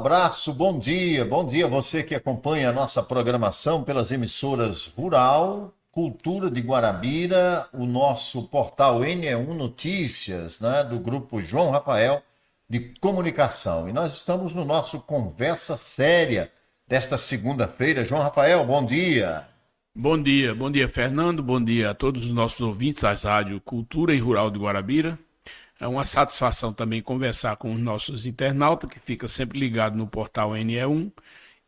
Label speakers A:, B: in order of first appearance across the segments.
A: abraço, bom dia você que acompanha a nossa programação pelas emissoras Rural, Cultura de Guarabira, o nosso portal NE1 Notícias, né, do grupo João Rafael de Comunicação. E nós estamos no nosso Conversa Séria desta segunda-feira. João Rafael, bom dia.
B: Bom dia, Fernando. Bom dia a todos os nossos ouvintes das rádios Cultura e Rural de Guarabira. É uma satisfação também conversar com os nossos internautas, que fica sempre ligado no portal NE1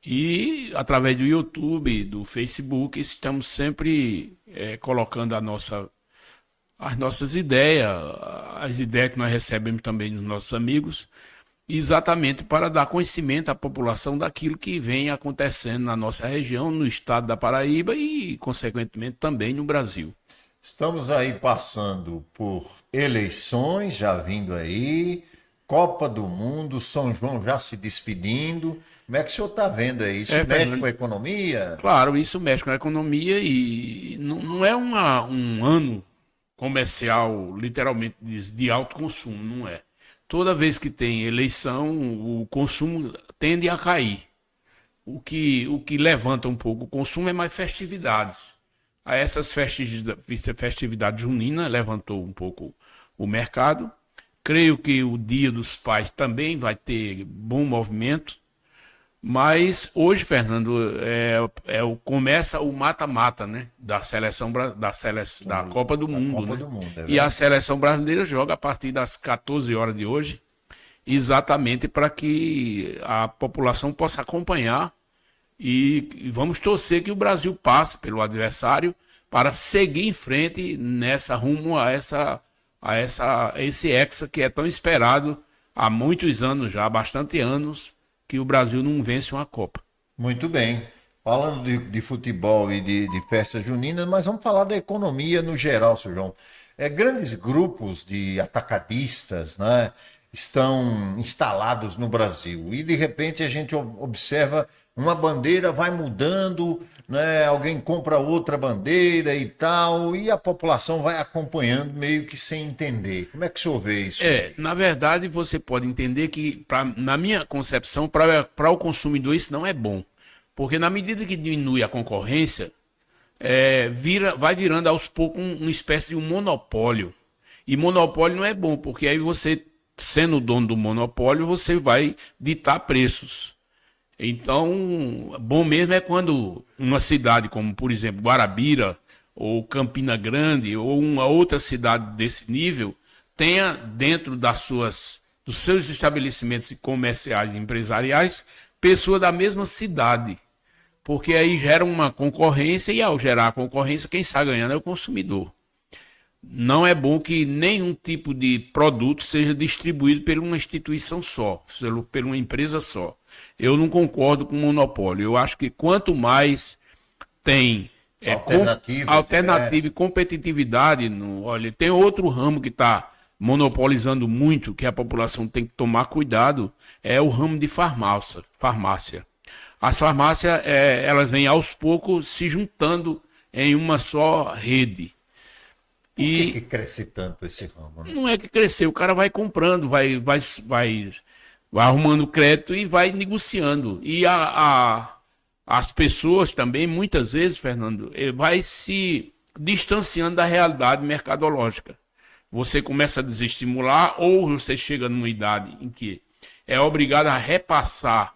B: e através do YouTube, do Facebook, estamos sempre colocando as nossas ideias, as ideias que nós recebemos também dos nossos amigos, exatamente para dar conhecimento à população daquilo que vem acontecendo na nossa região, no estado da Paraíba e, consequentemente, também no Brasil.
A: Estamos aí passando por eleições, já vindo aí, Copa do Mundo, São João já se despedindo. Como é que o senhor está vendo aí? Isso mexe com a economia?
B: Claro, isso mexe com a economia e não é um ano comercial, literalmente, de alto consumo, não é. Toda vez que tem eleição, o consumo tende a cair. O que levanta um pouco o consumo é mais festividades. A essas festividades juninas levantou um pouco o mercado. Creio que o Dia dos Pais também vai ter bom movimento. Mas hoje, Fernando, começa o mata-mata, né, da Copa do Mundo.
A: Copa
B: né?
A: do Mundo,
B: E a seleção brasileira joga a partir das 14 horas de hoje, exatamente para que a população possa acompanhar. E vamos torcer que o Brasil passe pelo adversário para seguir em frente nessa rumo a esse hexa que é tão esperado há muitos anos já, há bastante anos, que o Brasil não vence uma Copa.
A: Muito bem. Falando de futebol e de festas juninas, mas vamos falar da economia no geral, senhor João. Grandes grupos de atacadistas, né, estão instalados no Brasil e de repente a gente observa uma bandeira vai mudando, né? Alguém compra outra bandeira e tal, e a população vai acompanhando meio que sem entender. Como é que o senhor vê isso?
B: Na verdade, você pode entender que, na minha concepção, para o consumidor isso não é bom. Porque na medida que diminui a concorrência, vai virando aos poucos uma espécie de um monopólio. E monopólio não é bom, porque aí você, sendo o dono do monopólio, você vai ditar preços. Então, bom mesmo é quando uma cidade como, por exemplo, Guarabira ou Campina Grande ou uma outra cidade desse nível tenha dentro dos seus estabelecimentos comerciais e empresariais pessoas da mesma cidade. Porque aí gera uma concorrência e ao gerar a concorrência, quem está ganhando é o consumidor. Não é bom que nenhum tipo de produto seja distribuído por uma instituição só, por uma empresa só. Eu não concordo com o monopólio. Eu acho que quanto mais tem alternativa e competitividade, olha, tem outro ramo que está monopolizando muito, que a população tem que tomar cuidado, é o ramo de farmácia. As farmácias, elas vêm aos poucos se juntando em uma só rede.
A: Por que cresce tanto esse ramo? Né?
B: Não é que cresceu, o cara vai comprando, vai arrumando crédito e vai negociando. E as pessoas também, muitas vezes, Fernando, vai se distanciando da realidade mercadológica. Você começa a desestimular ou você chega numa idade em que é obrigado a repassar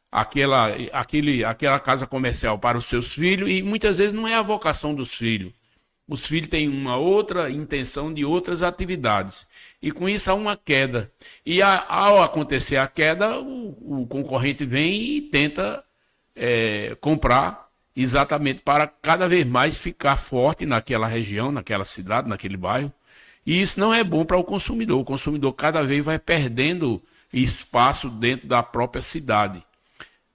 B: aquela casa comercial para os seus filhos e muitas vezes não é a vocação dos filhos. Os filhos têm uma outra intenção de outras atividades. E com isso há uma queda. E ao acontecer a queda, o concorrente vem e tenta comprar exatamente para cada vez mais ficar forte naquela região, naquela cidade, naquele bairro. E isso não é bom para o consumidor. O consumidor cada vez vai perdendo espaço dentro da própria cidade.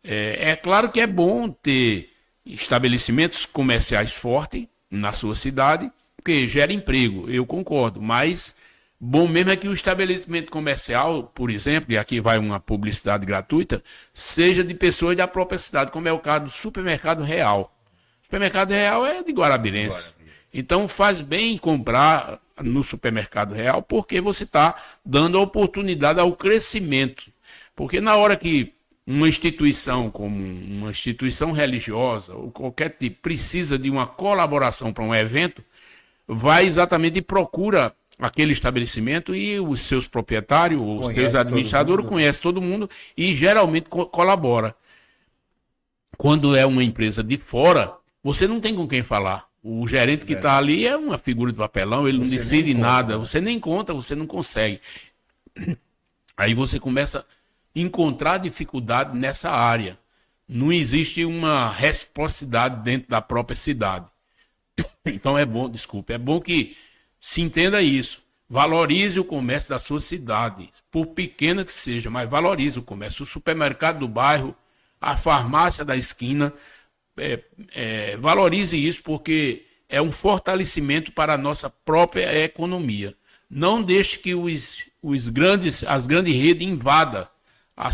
B: É claro que é bom ter estabelecimentos comerciais fortes na sua cidade, porque gera emprego, eu concordo, mas bom mesmo é que o estabelecimento comercial, por exemplo, e aqui vai uma publicidade gratuita, seja de pessoas da própria cidade, como é o caso do Supermercado Real. O Supermercado Real é de Guarabirense. Então faz bem comprar no Supermercado Real, porque você está dando a oportunidade ao crescimento. Porque na hora que uma instituição como uma instituição religiosa ou qualquer tipo precisa de uma colaboração para um evento, vai exatamente e procura aquele estabelecimento e os seus proprietários, os seus administradores, conhecem todo mundo e geralmente colabora. Quando é uma empresa de fora, você não tem com quem falar. O gerente que está ali é uma figura de papelão, ele não decide nada, você nem conta, você não consegue. Aí você começa a encontrar dificuldade nessa área. Não existe uma reciprocidade dentro da própria cidade. Então é bom que se entenda isso. Valorize o comércio da sua cidade, por pequena que seja, mas valorize o comércio. O supermercado do bairro, a farmácia da esquina, valorize isso porque é um fortalecimento para a nossa própria economia. Não deixe que as grandes redes invadam a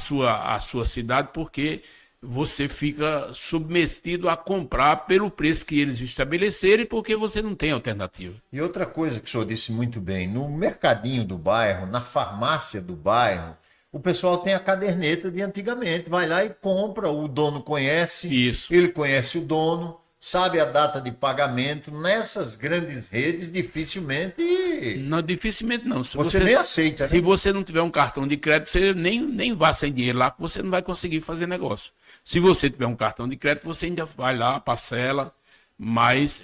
B: sua cidade, porque você fica submetido a comprar pelo preço que eles estabelecerem, porque você não tem alternativa.
A: E outra coisa que o senhor disse muito bem, no mercadinho do bairro, na farmácia do bairro, o pessoal tem a caderneta de antigamente, vai lá e compra, o dono conhece,
B: Isso.
A: Ele conhece o dono, sabe a data de pagamento. Nessas grandes redes, dificilmente
B: não.
A: Você nem aceita,
B: Se você não tiver um cartão de crédito, você nem vá sem dinheiro lá, que você não vai conseguir fazer negócio. Se você tiver um cartão de crédito, você ainda vai lá, parcela, mas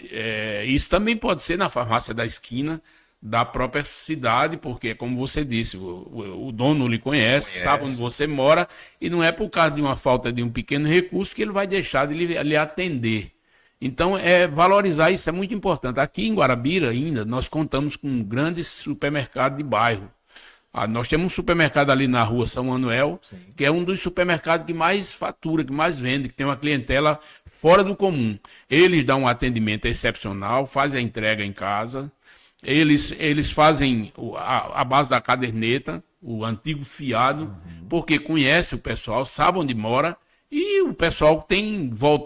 B: isso também pode ser na farmácia da esquina da própria cidade, porque, como você disse, o dono lhe conhece, sabe onde você mora, e não é por causa de uma falta de um pequeno recurso que ele vai deixar de lhe atender. Então, valorizar isso é muito importante. Aqui em Guarabira, ainda, nós contamos com um grande supermercado de bairro. Nós temos um supermercado ali na rua São Manuel, sim, que é um dos supermercados que mais fatura, que mais vende, que tem uma clientela fora do comum. Eles dão um atendimento excepcional, fazem a entrega em casa, eles fazem a base da caderneta, o antigo fiado, porque conhece o pessoal, sabe onde mora, e o pessoal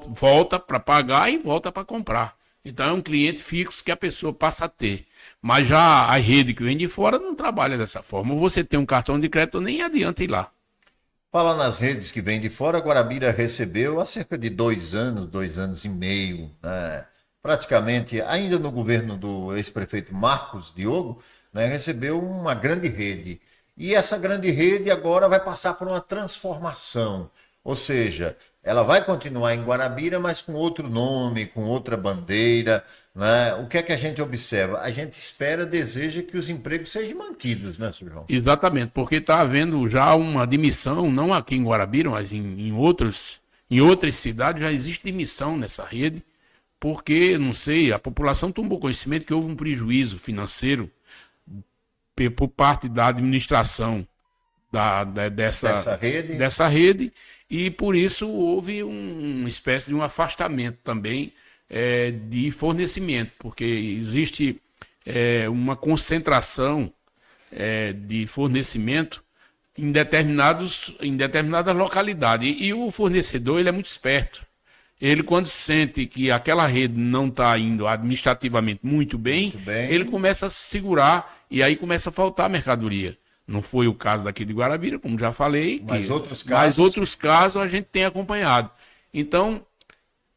B: volta para pagar e volta para comprar. Então é um cliente fixo que a pessoa passa a ter. Mas já a rede que vem de fora não trabalha dessa forma. Você tem um cartão de crédito, nem adianta ir lá.
A: Fala nas redes que vem de fora, Guarabira recebeu há cerca de 2 anos e meio, né? Praticamente, ainda no governo do ex-prefeito Marcos Diogo, né, recebeu uma grande rede. E essa grande rede agora vai passar por uma transformação. Ou seja, ela vai continuar em Guarabira, mas com outro nome, com outra bandeira, né? O que é que a gente observa? A gente espera, deseja que os empregos sejam mantidos, né, Sr. João?
B: Exatamente, porque está havendo já uma admissão, não aqui em Guarabira, mas em outras cidades já existe demissão nessa rede, porque, não sei, a população tomou conhecimento que houve um prejuízo financeiro por parte da administração dessa rede, e por isso houve uma espécie de um afastamento também de fornecimento, porque existe uma concentração de fornecimento em determinada localidade, e o fornecedor ele é muito esperto. Ele, quando sente que aquela rede não está indo administrativamente muito bem, ele começa a se segurar e aí começa a faltar mercadoria. Não foi o caso daqui de Guarabira, como já falei, mas outros casos a gente tem acompanhado. Então,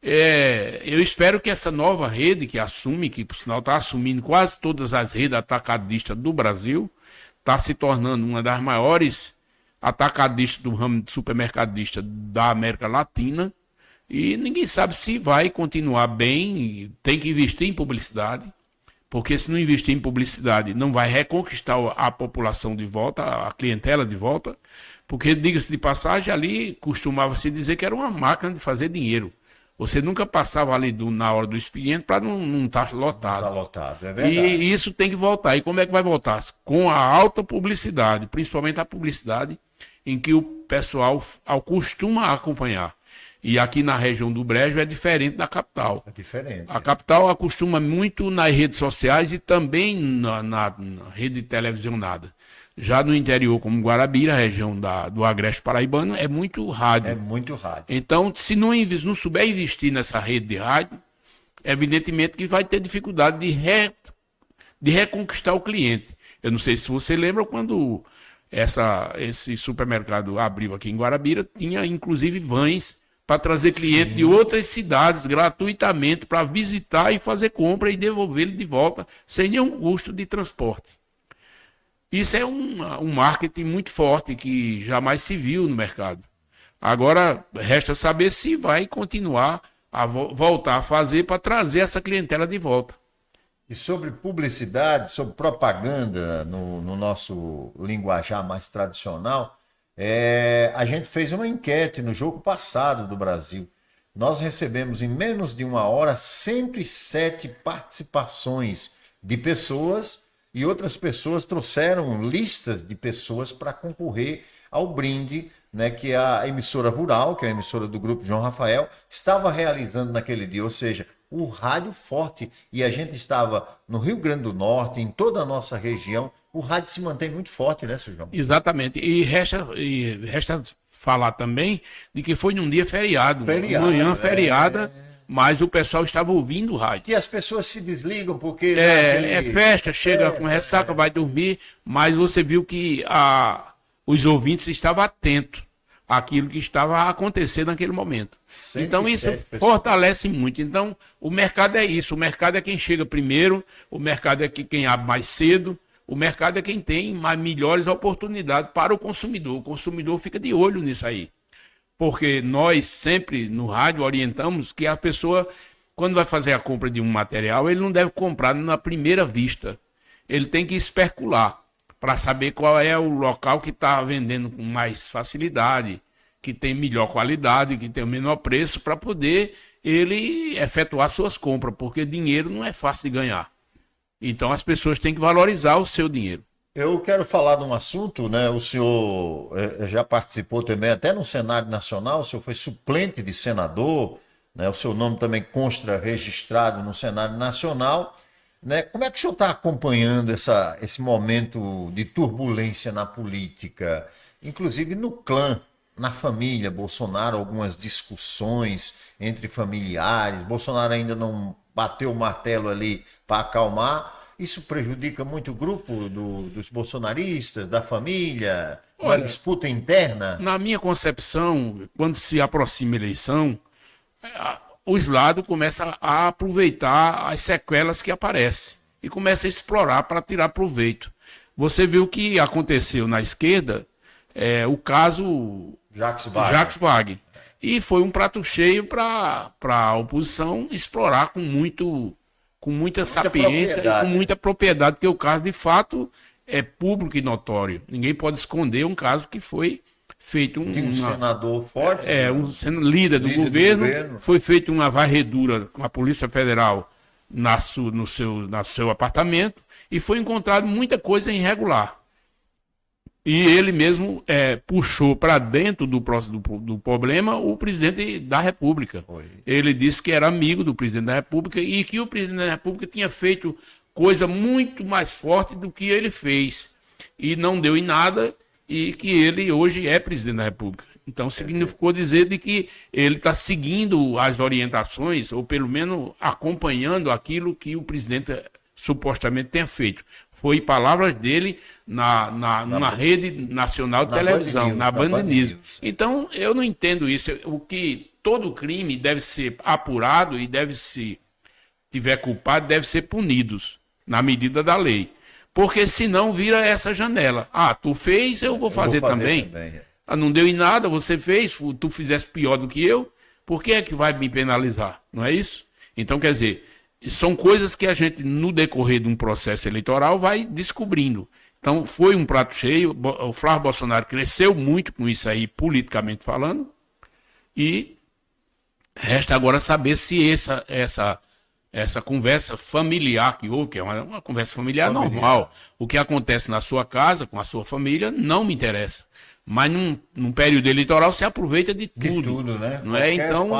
B: eu espero que essa nova rede que assume, que por sinal está assumindo quase todas as redes atacadistas do Brasil, está se tornando uma das maiores atacadistas do ramo supermercadista da América Latina, e ninguém sabe se vai continuar bem. Tem que investir em publicidade, porque se não investir em publicidade, não vai reconquistar a população de volta, a clientela de volta, porque, diga-se de passagem, ali costumava-se dizer que era uma máquina de fazer dinheiro. Você nunca passava ali na hora do expediente para não estar lotado.
A: Está lotado, é verdade.
B: E isso tem que voltar. E como é que vai voltar? Com a alta publicidade, principalmente a publicidade em que o pessoal costuma acompanhar. E aqui na região do Brejo é diferente da capital. É diferente. A capital acostuma muito nas redes sociais e também na rede televisionada. Já no interior, como Guarabira, a região do Agreste Paraibano, é muito rádio.
A: É muito rádio.
B: Então, se não souber investir nessa rede de rádio, evidentemente que vai ter dificuldade de reconquistar o cliente. Eu não sei se você lembra quando esse supermercado abriu aqui em Guarabira, tinha inclusive vans para trazer cliente de outras cidades gratuitamente para visitar e fazer compra e devolver ele de volta sem nenhum custo de transporte. Isso é um marketing muito forte que jamais se viu no mercado. Agora, resta saber se vai continuar a voltar a fazer para trazer essa clientela de volta.
A: E sobre publicidade, sobre propaganda, no nosso linguajar mais tradicional, a gente fez uma enquete no jogo passado do Brasil. Nós recebemos em menos de uma hora 107 participações de pessoas e outras pessoas trouxeram listas de pessoas para concorrer ao brinde, né, que a emissora rural, que é a emissora do Grupo João Rafael, estava realizando naquele dia, ou seja, o rádio forte. E a gente estava no Rio Grande do Norte, em toda a nossa região, o rádio se mantém muito forte, né, Sr. João?
B: Exatamente. E resta falar também de que foi num dia feriado, manhã feriada, mas o pessoal estava ouvindo o rádio.
A: Que as pessoas se desligam porque...
B: É festa, chega com ressaca, vai dormir, mas você viu que os ouvintes estavam atentos àquilo que estava acontecendo naquele momento. Então isso fortalece muito. Então o mercado é isso, o mercado é quem chega primeiro, o mercado é quem abre mais cedo, o mercado é quem tem melhores oportunidades para o consumidor fica de olho nisso aí. Porque nós sempre no rádio orientamos que a pessoa, quando vai fazer a compra de um material, ele não deve comprar na primeira vista. Ele tem que especular para saber qual é o local que está vendendo com mais facilidade, que tem melhor qualidade, que tem o menor preço, para poder ele efetuar suas compras, porque dinheiro não é fácil de ganhar. Então as pessoas têm que valorizar o seu dinheiro.
A: Eu quero falar de um assunto, né? O senhor já participou também, até no Senado Nacional, o senhor foi suplente de senador, né? O seu nome também consta registrado no Senado Nacional, né? Como é que o senhor está acompanhando esse momento de turbulência na política, inclusive no clã, na família Bolsonaro, algumas discussões entre familiares, Bolsonaro ainda não bateu o martelo ali para acalmar? Isso prejudica muito o grupo dos bolsonaristas, da família, uma disputa interna?
B: Na minha concepção, quando se aproxima a eleição, os lados começam a aproveitar as sequelas que aparecem e começam a explorar para tirar proveito. Você viu que aconteceu na esquerda o caso Jacques Wagner. E foi um prato cheio para a oposição explorar com muita sapiência e com muita propriedade, porque o caso, de fato, é público e notório. Ninguém pode esconder um caso que foi feito
A: um senador forte,
B: um líder do governo, foi feita uma varredura com a Polícia Federal no seu apartamento e foi encontrado muita coisa irregular. E ele mesmo puxou para dentro do problema o presidente da República. Ele disse que era amigo do presidente da República e que o presidente da República tinha feito coisa muito mais forte do que ele fez. E não deu em nada, e que ele hoje é presidente da República. Então significou dizer de que ele está seguindo as orientações, ou pelo menos acompanhando aquilo que o presidente supostamente tenha feito. Foi palavras dele na rede nacional de televisão, na Band News. Então, eu não entendo isso. O que todo crime deve ser apurado e se tiver culpado, deve ser punidos na medida da lei. Porque senão vira essa janela. Tu fez, eu vou fazer também. Não deu em nada, você fez, tu fizesse pior do que eu, por que é que vai me penalizar? Não é isso? Então, quer dizer, são coisas que a gente, no decorrer de um processo eleitoral, vai descobrindo. Então, foi um prato cheio. O Flávio Bolsonaro cresceu muito com isso aí, politicamente falando. E resta agora saber se essa conversa familiar que houve, que é uma conversa familiar normal, o que acontece na sua casa, com a sua família, não me interessa. Mas num período eleitoral se aproveita de tudo.
A: De tudo, né?
B: Não é? Então,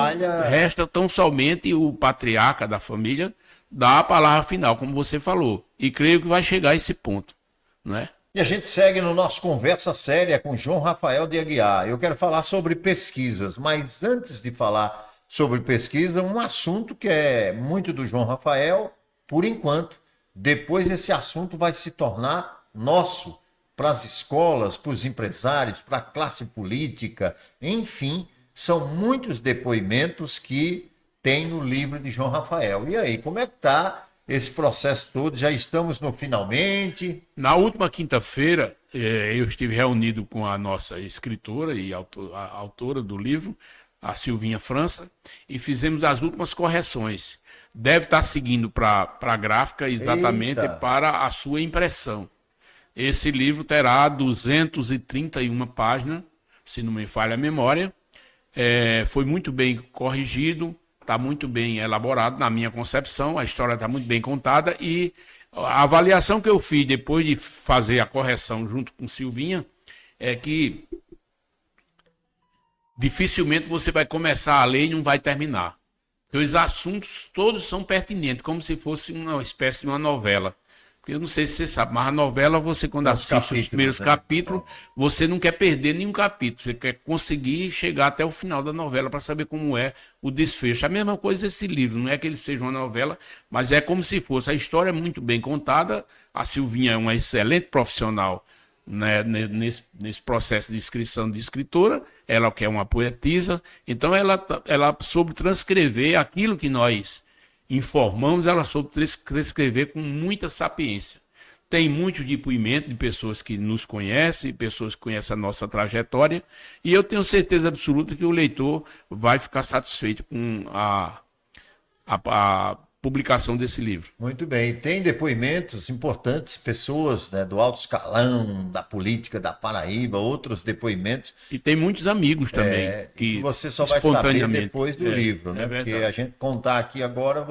B: resta tão somente o patriarca da família dar a palavra final, como você falou. E creio que vai chegar a esse ponto. Não é?
A: E a gente segue no nosso Conversa Séria com João Rafael de Aguiar. Eu quero falar sobre pesquisas, mas antes de falar sobre pesquisa, um assunto que é muito do João Rafael, por enquanto. Depois esse assunto vai se tornar nosso, para as escolas, para os empresários, para a classe política, enfim, são muitos depoimentos que tem no livro de João Rafael. E aí, como é que está esse processo todo? Já estamos no finalmente?
B: Na última quinta-feira, eu estive reunido com a nossa escritora e a autora do livro, a Silvinha França, e fizemos as últimas correções. Deve estar seguindo para a gráfica exatamente para a sua impressão. Esse livro terá 231 páginas, se não me falha a memória. Foi muito bem corrigido, está muito bem elaborado na minha concepção, a história está muito bem contada e a avaliação que eu fiz depois de fazer a correção junto com Silvinha é que dificilmente você vai começar a ler e não vai terminar. Porque os assuntos todos são pertinentes, como se fosse uma espécie de uma novela. Eu não sei se você sabe, mas a novela, você quando assiste os primeiros capítulos, você não quer perder nenhum capítulo. Você quer conseguir chegar até o final da novela para saber como é o desfecho. A mesma coisa esse livro, não é que ele seja uma novela, mas é como se fosse. A história é muito bem contada, a Silvinha é uma excelente profissional, né, nesse processo de inscrição de escritora, ela que é uma poetisa, então ela soube transcrever aquilo que nós informamos, ela soube escrever com muita sapiência. Tem muito depoimento de pessoas que nos conhecem, pessoas que conhecem a nossa trajetória, e eu tenho certeza absoluta que o leitor vai ficar satisfeito com a publicação desse livro.
A: Muito bem. Tem depoimentos importantes, pessoas, né, do alto escalão, da política da Paraíba, outros depoimentos.
B: E tem muitos amigos também.
A: Que você só vai saber depois do livro, né? Porque a gente contar aqui agora,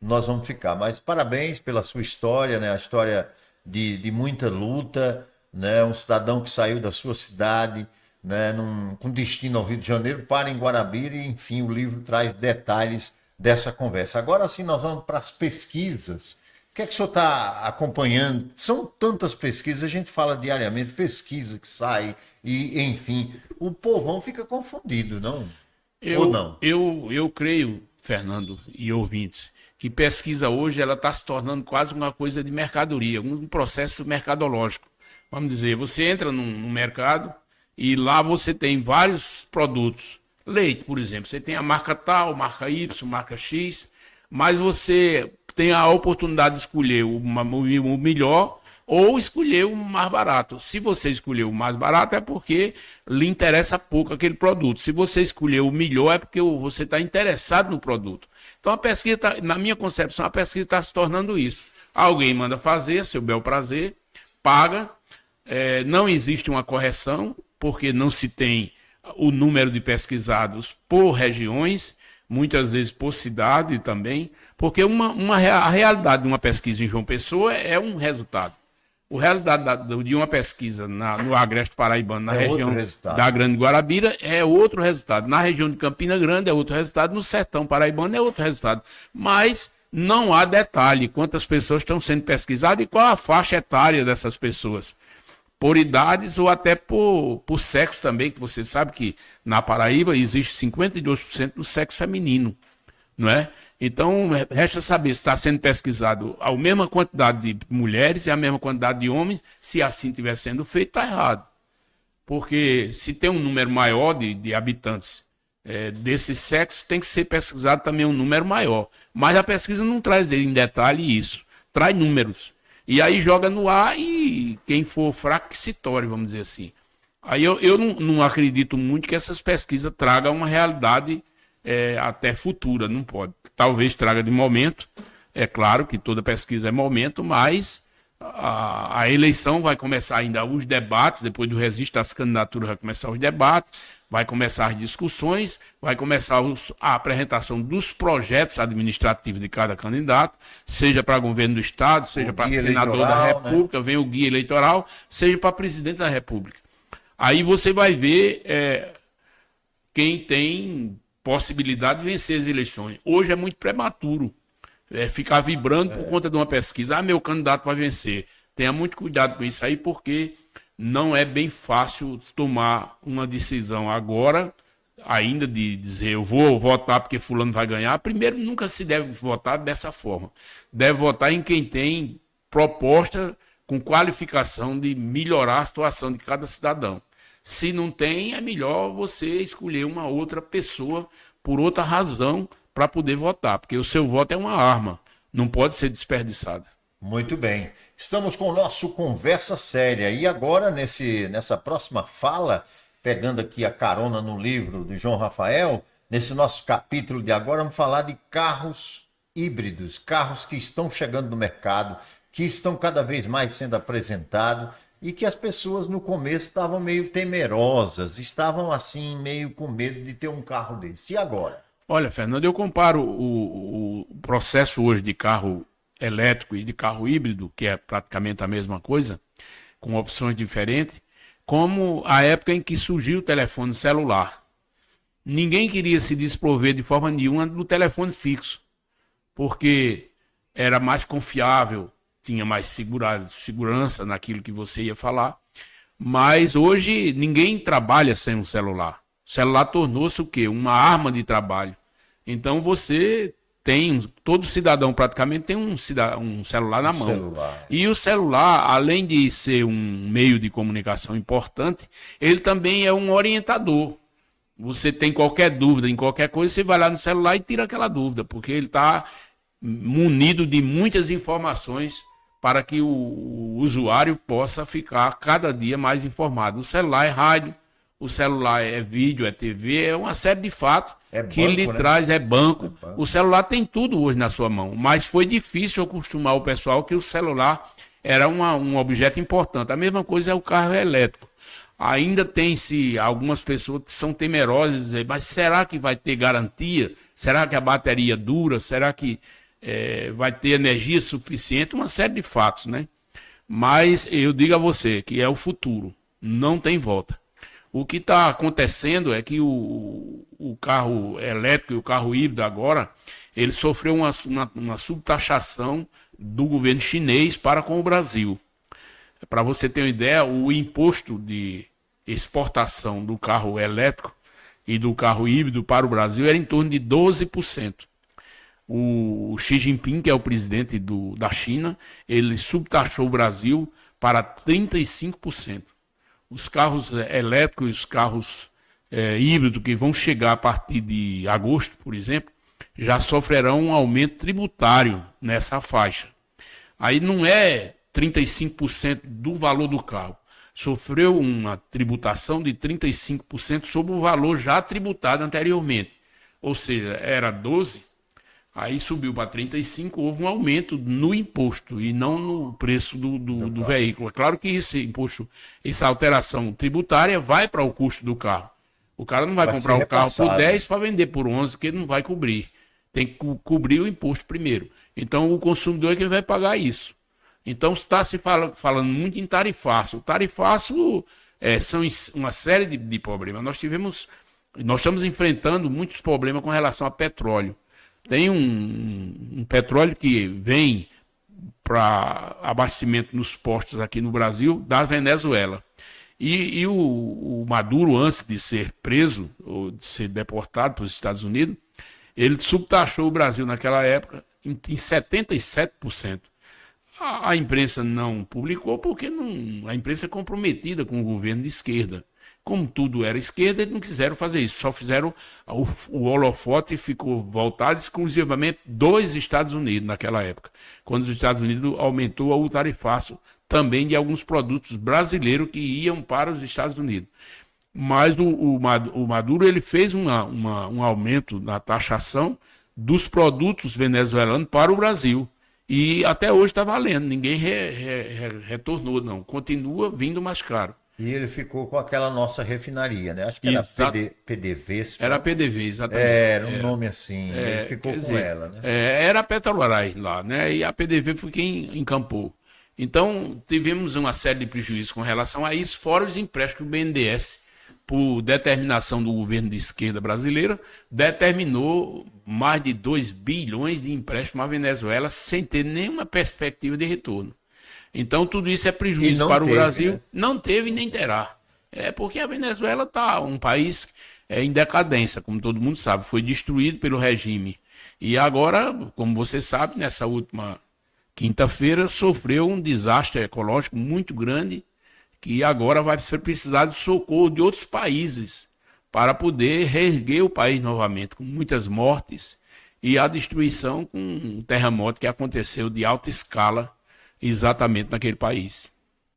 A: nós vamos ficar. Mas parabéns pela sua história, né? A história de muita luta, né? Um cidadão que saiu da sua cidade, né? Com destino ao Rio de Janeiro, para em Guarabira, e enfim, o livro traz detalhes dessa conversa. Agora sim, nós vamos para as pesquisas. O que é que o senhor está acompanhando? São tantas pesquisas, a gente fala diariamente, pesquisa que sai, e enfim, o povão fica confundido, não? Ou não?
B: Eu creio, Fernando e ouvintes, que pesquisa hoje ela está se tornando quase uma coisa de mercadoria, um processo mercadológico. Vamos dizer, você entra num mercado e lá você tem vários produtos. Leite, por exemplo, você tem a marca tal, marca Y, marca X, mas você tem a oportunidade de escolher o melhor ou escolher o mais barato. Se você escolher o mais barato é porque lhe interessa pouco aquele produto. Se você escolher o melhor é porque você está interessado no produto. Então a pesquisa, na minha concepção, a pesquisa está se tornando isso. Alguém manda fazer, seu bel prazer, paga, não existe uma correção, porque não se tem o número de pesquisados por regiões, muitas vezes por cidade também, porque a realidade de uma pesquisa em João Pessoa é um resultado. A realidade de uma pesquisa no Agreste Paraibano, na região da Grande Guarabira, é outro resultado. Na região de Campina Grande é outro resultado, no Sertão Paraibano é outro resultado. Mas não há detalhe quantas pessoas estão sendo pesquisadas e qual a faixa etária dessas pessoas. Por idades ou até por sexo também, que você sabe que na Paraíba existe 52% do sexo feminino, não é? Então, resta saber se está sendo pesquisado a mesma quantidade de mulheres e a mesma quantidade de homens. Se assim estiver sendo feito, está errado. Porque se tem um número maior de habitantes desses sexos, tem que ser pesquisado também um número maior. Mas a pesquisa não traz em detalhe isso, traz números. E aí joga no ar e quem for fraco que se tore, vamos dizer assim. Aí eu não acredito muito que essas pesquisas tragam uma realidade até futura, não pode. Talvez traga de momento, é claro que toda pesquisa é momento, mas a eleição vai começar ainda os debates, depois do registro das candidaturas vai começar os debates, vai começar as discussões, vai começar a apresentação dos projetos administrativos de cada candidato, seja para governo do Estado, seja para senador da República, né? Vem o guia eleitoral, seja para presidente da República. Aí você vai ver quem tem possibilidade de vencer as eleições. Hoje é muito prematuro ficar vibrando por conta de uma pesquisa. Meu candidato vai vencer. Tenha muito cuidado com isso aí, porque não é bem fácil tomar uma decisão agora, ainda de dizer eu vou votar porque fulano vai ganhar. Primeiro, nunca se deve votar dessa forma. Deve votar em quem tem proposta com qualificação de melhorar a situação de cada cidadão. Se não tem, é melhor você escolher uma outra pessoa por outra razão para poder votar, porque o seu voto é uma arma, não pode ser desperdiçada.
A: Muito bem. Estamos com o nosso Conversa Séria. E agora, nessa próxima fala, pegando aqui a carona no livro do João Rafael, nesse nosso capítulo de agora, vamos falar de carros híbridos, carros que estão chegando no mercado, que estão cada vez mais sendo apresentados e que as pessoas no começo estavam meio temerosas, estavam assim meio com medo de ter um carro desse. E agora?
B: Olha, Fernando, eu comparo o processo hoje de carro elétrico e de carro híbrido, que é praticamente a mesma coisa, com opções diferentes, como a época em que surgiu o telefone celular. Ninguém queria se desprover de forma nenhuma do telefone fixo, porque era mais confiável, tinha mais segurança naquilo que você ia falar. Mas hoje ninguém trabalha sem um celular. O celular tornou-se o quê? Uma arma de trabalho. Então você todo cidadão praticamente tem um celular na mão. E o celular, além de ser um meio de comunicação importante, ele também é um orientador. Você tem qualquer dúvida em qualquer coisa, você vai lá no celular e tira aquela dúvida, porque ele está munido de muitas informações para que o usuário possa ficar cada dia mais informado. O celular é rádio, o celular é vídeo, é TV, é uma série de fatos que lhe traz, é banco. O celular tem tudo hoje na sua mão, mas foi difícil acostumar o pessoal que o celular era um objeto importante. A mesma coisa é o carro elétrico. Ainda tem-se algumas pessoas que são temerosas, dizer, mas será que vai ter garantia? Será que a bateria dura? Será que vai ter energia suficiente? Uma série de fatos, né? Mas eu digo a você que é o futuro, não tem volta. O que está acontecendo é que o carro elétrico e o carro híbrido agora, ele sofreu uma subtaxação do governo chinês para com o Brasil. Para você ter uma ideia, o imposto de exportação do carro elétrico e do carro híbrido para o Brasil era em torno de 12%. O Xi Jinping, que é o presidente da China, ele subtaxou o Brasil para 35%. Os carros elétricos e os carros híbridos que vão chegar a partir de agosto, por exemplo, já sofrerão um aumento tributário nessa faixa. Aí não é 35% do valor do carro. Sofreu uma tributação de 35% sobre o valor já tributado anteriormente. Ou seja, era 12%, aí subiu para 35%, houve um aumento no imposto e não no preço do veículo. É claro que esse imposto, essa alteração tributária vai para o custo do carro. O cara não vai comprar um carro por 10 para vender por 11, porque não vai cobrir. Tem que cobrir o imposto primeiro. Então o consumidor é quem vai pagar isso. Então está se falando muito em tarifaço. O tarifaço são uma série de problemas. Nós estamos enfrentando muitos problemas com relação a petróleo. Tem um petróleo que vem para abastecimento nos postos aqui no Brasil da Venezuela. E o Maduro, antes de ser preso ou de ser deportado para os Estados Unidos, ele subtaxou o Brasil naquela época em 77%. A imprensa não publicou porque a imprensa é comprometida com o governo de esquerda. Como tudo era esquerda, eles não quiseram fazer isso. Só fizeram o holofote ficou voltado exclusivamente dos Estados Unidos naquela época, quando os Estados Unidos aumentou o tarifaço também de alguns produtos brasileiros que iam para os Estados Unidos. Mas o Maduro ele fez um aumento na taxação dos produtos venezuelanos para o Brasil. E até hoje está valendo, ninguém retornou, não. Continua vindo mais caro.
A: E ele ficou com aquela nossa refinaria, né? Acho que era PDV.
B: Era PDV, exatamente.
A: Era um nome assim, ele ficou com ela, né?
B: Era a Petrobras lá, né? E a PDV foi quem encampou. Então, tivemos uma série de prejuízos com relação a isso, fora os empréstimos do BNDES, por determinação do governo de esquerda brasileira, determinou mais de 2 bilhões de empréstimo à Venezuela sem ter nenhuma perspectiva de retorno. Então, tudo isso é prejuízo para o Brasil. Né? Não teve nem terá. É porque a Venezuela está um país em decadência, como todo mundo sabe. Foi destruído pelo regime. E agora, como você sabe, nessa última quinta-feira sofreu um desastre ecológico muito grande, que agora vai precisar de socorro de outros países para poder reerguer o país novamente, com muitas mortes e a destruição com um terremoto que aconteceu de alta escala exatamente naquele país.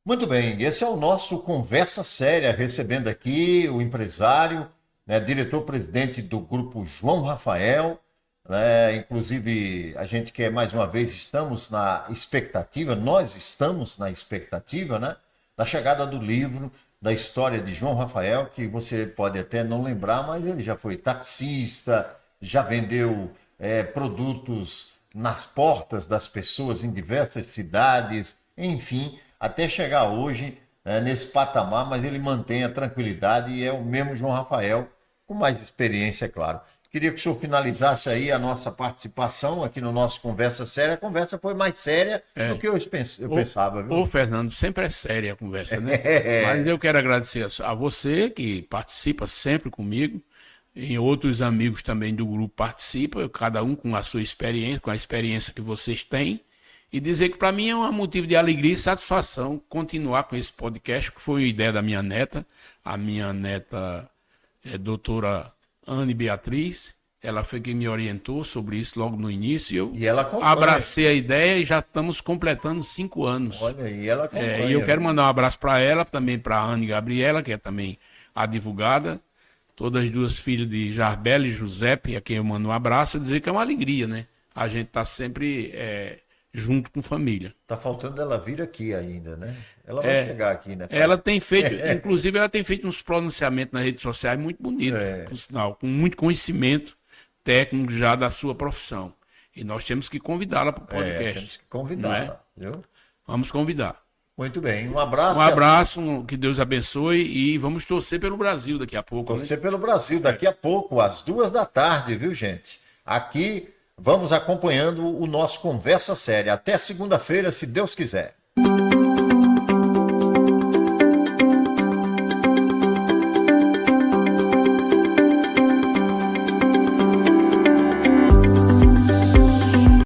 A: Muito bem, esse é o nosso Conversa Séria, recebendo aqui o empresário, né, diretor-presidente do grupo João Rafael, né, inclusive a gente quer mais uma vez, nós estamos na expectativa, né, da chegada do livro, da história de João Rafael, que você pode até não lembrar, mas ele já foi taxista, já vendeu produtos nas portas das pessoas em diversas cidades, enfim, até chegar hoje nesse patamar, mas ele mantém a tranquilidade e é o mesmo João Rafael, com mais experiência, é claro. Queria que o senhor finalizasse aí a nossa participação aqui no nosso Conversa Séria. A conversa foi mais séria do que eu pensava, viu?
B: Ô, Fernando, sempre é séria a conversa, né? Mas eu quero agradecer a você que participa sempre comigo, e outros amigos também do grupo participam, cada um com a sua experiência, com a experiência que vocês têm, e dizer que para mim é um motivo de alegria e satisfação continuar com esse podcast, que foi uma ideia da minha neta. A minha neta é doutora Anne Beatriz, ela foi quem me orientou sobre isso logo no início, e eu abracei a ideia e já estamos completando 5 anos.
A: Olha aí, ela acompanha.
B: E eu quero mandar um abraço para ela, também para a Anne Gabriela, que é também a advogada, todas as duas filhas de Jarbela e Giuseppe, a quem eu mando um abraço, e dizer que é uma alegria, né? A gente está sempre junto com família.
A: Tá faltando ela vir aqui ainda, né? Ela vai chegar aqui, né?
B: Ela tem feito, inclusive ela tem feito uns pronunciamentos nas redes sociais muito bonitos, por sinal, com muito conhecimento técnico já da sua profissão. E nós temos que convidá-la para o podcast.
A: Temos que convidá-la, viu?
B: Vamos convidar.
A: Muito bem, um abraço.
B: Um abraço, que Deus abençoe, e vamos torcer pelo Brasil daqui a pouco.
A: Torcer pelo Brasil daqui a pouco, às 14h, viu, gente? Aqui vamos acompanhando o nosso Conversa Séria. Até segunda-feira, se Deus quiser.